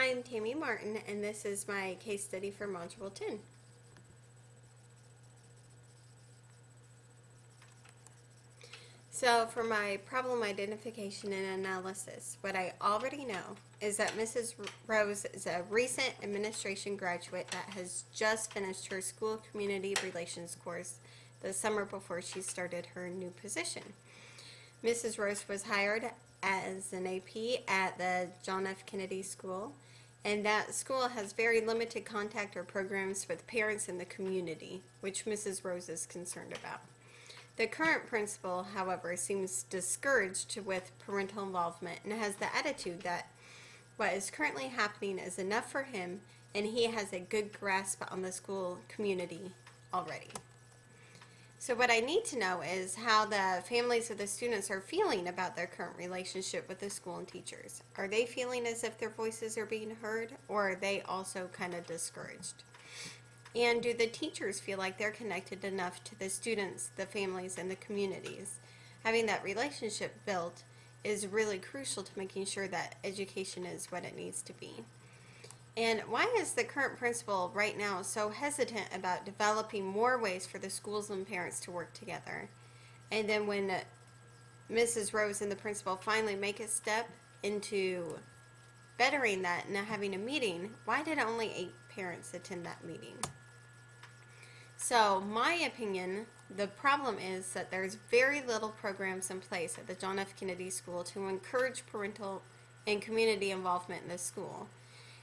I'm Tammy Martin, and this is my case study for Module 10. So for my problem identification and analysis, what I already know is that Mrs. Rose is a recent administration graduate that has just finished her school community relations course the summer before she started her new position. Mrs. Rose was hired as an AP at the John F. Kennedy School, and that school has very limited contact or programs with parents in the community, which Mrs. Rose is concerned about. The current principal, however, seems discouraged with parental involvement and has the attitude that what is currently happening is enough for him and he has a good grasp on the school community already. So what I need to know is how the families of the students are feeling about their current relationship with the school and teachers. Are they feeling as if their voices are being heard, or are they also kind of discouraged? And do the teachers feel like they're connected enough to the students, the families, and the communities? Having that relationship built is really crucial to making sure that education is what it needs to be. And why is the current principal right now so hesitant about developing more ways for the schools and parents to work together? And then when Mrs. Rose and the principal finally make a step into bettering that and having a meeting, why did only 8 parents attend that meeting? So my opinion, the problem is that there's very little programs in place at the John F. Kennedy School to encourage parental and community involvement in the school.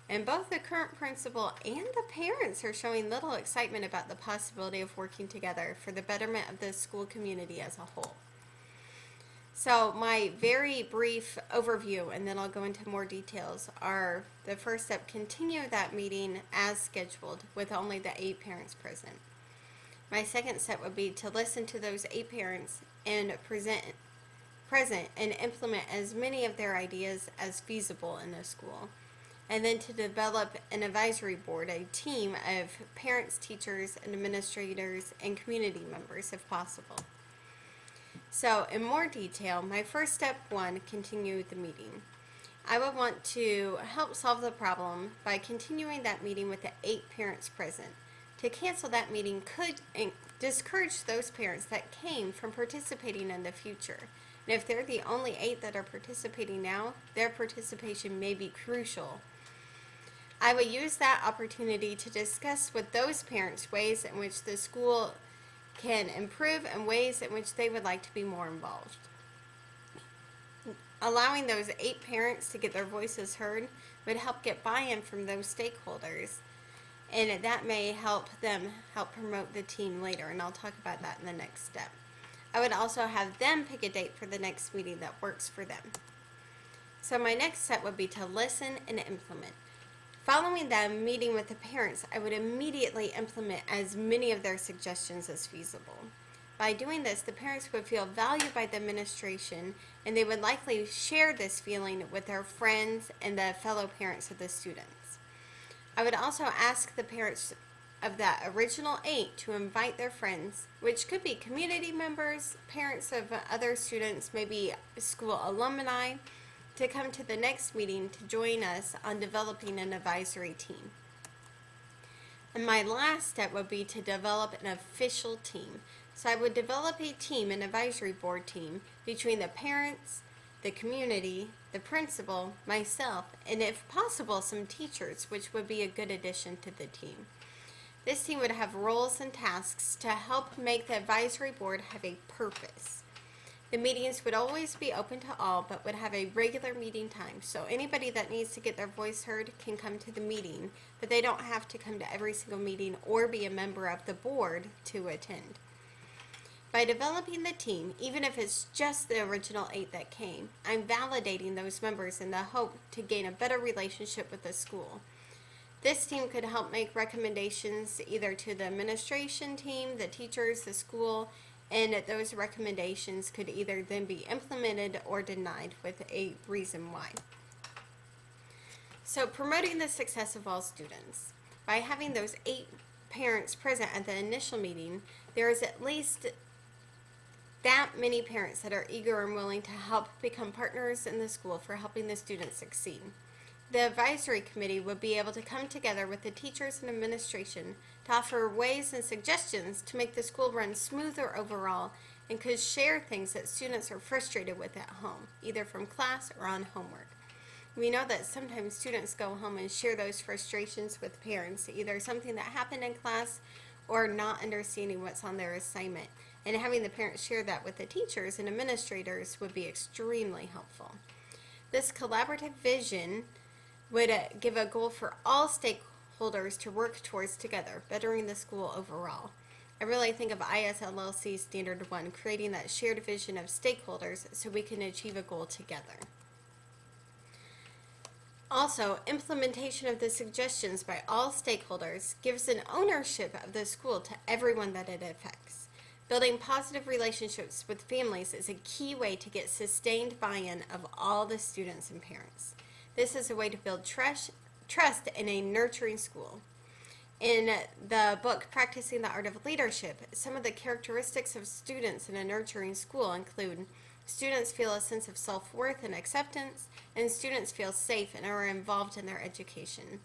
And both the current principal and the parents are showing little excitement about the possibility of working together for the betterment of the school community as a whole. So my very brief overview, and then I'll go into more details, are the first step: continue that meeting as scheduled with only the 8 parents present. My second step would be to listen to those 8 parents and present and implement as many of their ideas as feasible in the school. And then to develop an advisory board, a team of parents, teachers, administrators, and community members if possible. So in more detail, my first step 1, continue the meeting. I would want to help solve the problem by continuing that meeting with the 8 parents present. To cancel that meeting could discourage those parents that came from participating in the future. And if they're the only 8 that are participating now, their participation may be crucial. I would use that opportunity to discuss with those parents ways in which the school can improve and ways in which they would like to be more involved. Allowing those 8 parents to get their voices heard would help get buy-in from those stakeholders, and that may help them promote the team later, and I'll talk about that in the next step. I would also have them pick a date for the next meeting that works for them. So my next step would be to listen and implement. Following the meeting with the parents, I would immediately implement as many of their suggestions as feasible. By doing this, the parents would feel valued by the administration, and they would likely share this feeling with their friends and the fellow parents of the students. I would also ask the parents of that original 8 to invite their friends, which could be community members, parents of other students, maybe school alumni, to come to the next meeting to join us on developing an advisory team. And my last step would be to develop an official team. So I would develop a team, an advisory board team, between the parents, the community, the principal, myself, and if possible, some teachers, which would be a good addition to the team. This team would have roles and tasks to help make the advisory board have a purpose. The meetings would always be open to all, but would have a regular meeting time. So anybody that needs to get their voice heard can come to the meeting, but they don't have to come to every single meeting or be a member of the board to attend. By developing the team, even if it's just the original 8 that came, I'm validating those members in the hope to gain a better relationship with the school. This team could help make recommendations either to the administration team, the teachers, the school, and those recommendations could either then be implemented or denied with a reason why. So promoting the success of all students. By having those 8 parents present at the initial meeting, there is at least that many parents that are eager and willing to help become partners in the school for helping the students succeed. the advisory committee would be able to come together with the teachers and administration to offer ways and suggestions to make the school run smoother overall, and could share things that students are frustrated with at home, either from class or on homework. We know that sometimes students go home and share those frustrations with parents, either something that happened in class or not understanding what's on their assignment. And having the parents share that with the teachers and administrators would be extremely helpful. This collaborative vision would give a goal for all stakeholders to work towards together, bettering the school overall. I really think of ISLLC Standard 1, creating that shared vision of stakeholders so we can achieve a goal together. Also, implementation of the suggestions by all stakeholders gives an ownership of the school to everyone that it affects. Building positive relationships with families is a key way to get sustained buy-in of all the students and parents. This is a way to build trust in a nurturing school. In the book, Practicing the Art of Leadership, some of the characteristics of students in a nurturing school include students feel a sense of self-worth and acceptance, and students feel safe and are involved in their education.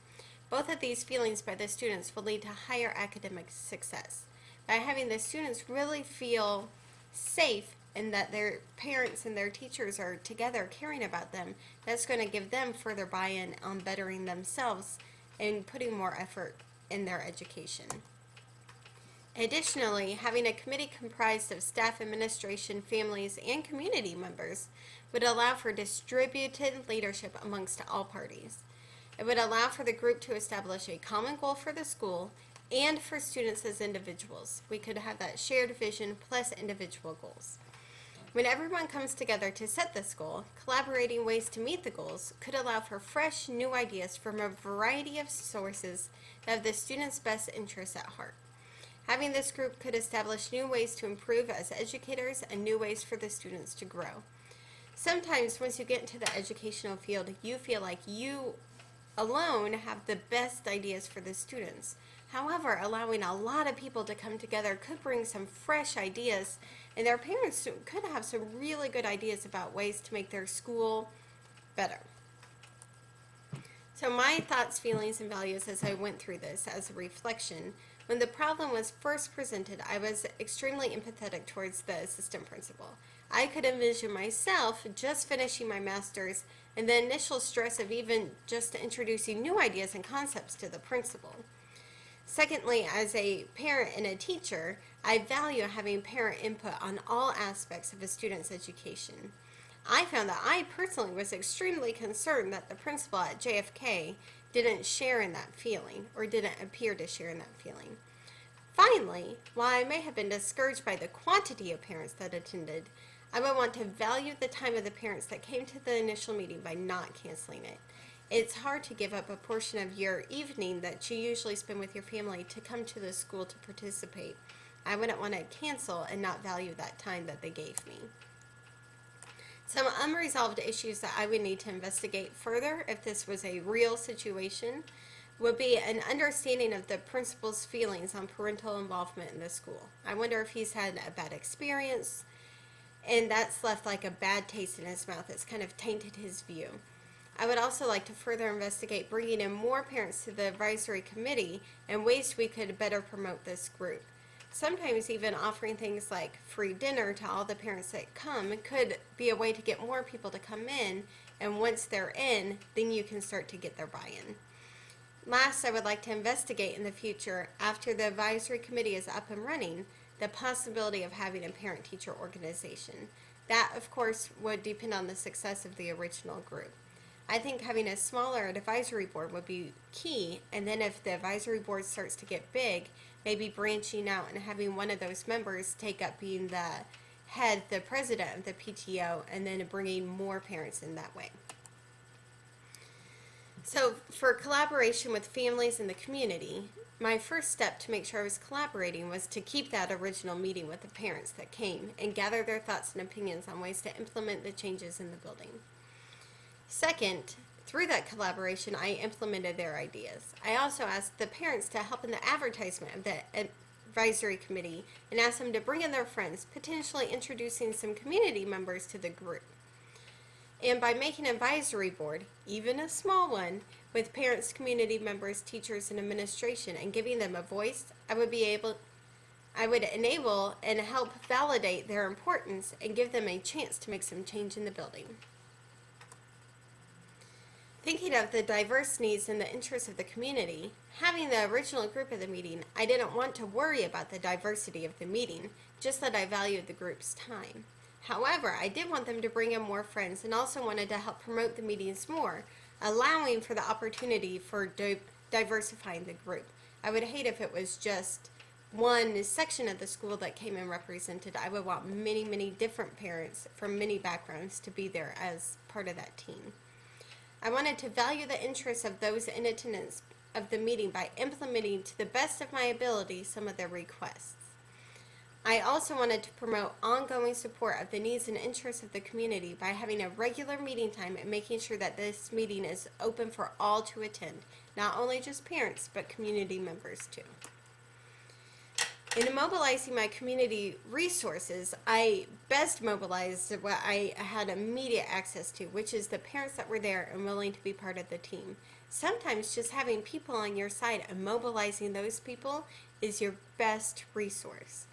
Both of these feelings by the students will lead to higher academic success. By having the students really feel safe and that their parents and their teachers are together caring about them, that's going to give them further buy-in on bettering themselves and putting more effort in their education. Additionally, having a committee comprised of staff, administration, families, and community members would allow for distributed leadership amongst all parties. It would allow for the group to establish a common goal for the school and for students as individuals. We could have that shared vision plus individual goals. When everyone comes together to set this goal, collaborating ways to meet the goals could allow for fresh, new ideas from a variety of sources that have the students' best interests at heart. Having this group could establish new ways to improve as educators and new ways for the students to grow. Sometimes once you get into the educational field, you feel like you alone have the best ideas for the students. However, allowing a lot of people to come together could bring some fresh ideas, and their parents could have some really good ideas about ways to make their school better. So my thoughts, feelings, and values as I went through this as a reflection. When the problem was first presented, I was extremely empathetic towards the assistant principal. I could envision myself just finishing my master's and the initial stress of even just introducing new ideas and concepts to the principal. Secondly, as a parent and a teacher, I value having parent input on all aspects of a student's education. I found that I personally was extremely concerned that the principal at JFK didn't share in that feeling, or didn't appear to share in that feeling. Finally, while I may have been discouraged by the quantity of parents that attended, I would want to value the time of the parents that came to the initial meeting by not canceling it. It's hard to give up a portion of your evening that you usually spend with your family to come to the school to participate. I wouldn't want to cancel and not value that time that they gave me. Some unresolved issues that I would need to investigate further if this was a real situation would be an understanding of the principal's feelings on parental involvement in the school. I wonder if he's had a bad experience and that's left like a bad taste in his mouth. It's kind of tainted his view. I would also like to further investigate bringing in more parents to the advisory committee and ways we could better promote this group. Sometimes even offering things like free dinner to all the parents that come could be a way to get more people to come in, and once they're in, then you can start to get their buy-in. Last, I would like to investigate in the future, after the advisory committee is up and running, the possibility of having a parent-teacher organization. That, of course, would depend on the success of the original group. I think having a smaller advisory board would be key, and then if the advisory board starts to get big, maybe branching out and having one of those members take up being the head, the president of the PTO, and then bringing more parents in that way. So for collaboration with families in the community, my first step to make sure I was collaborating was to keep that original meeting with the parents that came and gather their thoughts and opinions on ways to implement the changes in the building. Second, through that collaboration, I implemented their ideas. I also asked the parents to help in the advertisement of the advisory committee and asked them to bring in their friends, potentially introducing some community members to the group. And by making an advisory board, even a small one, with parents, community members, teachers, and administration, and giving them a voice, I would enable and help validate their importance and give them a chance to make some change in the building. Thinking of the diverse needs and the interests of the community, having the original group at the meeting, I didn't want to worry about the diversity of the meeting, just that I valued the group's time. However, I did want them to bring in more friends and also wanted to help promote the meetings more, allowing for the opportunity for diversifying the group. I would hate if it was just one section of the school that came in represented. I would want many, many different parents from many backgrounds to be there as part of that team. I wanted to value the interests of those in attendance of the meeting by implementing to the best of my ability some of their requests. I also wanted to promote ongoing support of the needs and interests of the community by having a regular meeting time and making sure that this meeting is open for all to attend, not only just parents, but community members too. In mobilizing my community resources, I best mobilized what I had immediate access to, which is the parents that were there and willing to be part of the team. Sometimes just having people on your side and mobilizing those people is your best resource.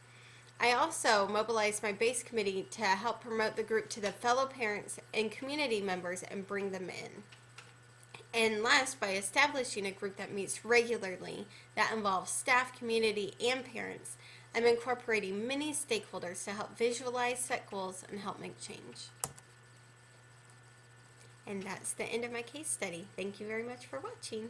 I also mobilized my base committee to help promote the group to the fellow parents and community members and bring them in. And last, by establishing a group that meets regularly that involves staff, community, and parents, I'm incorporating many stakeholders to help visualize, set goals, and help make change. And that's the end of my case study. Thank you very much for watching.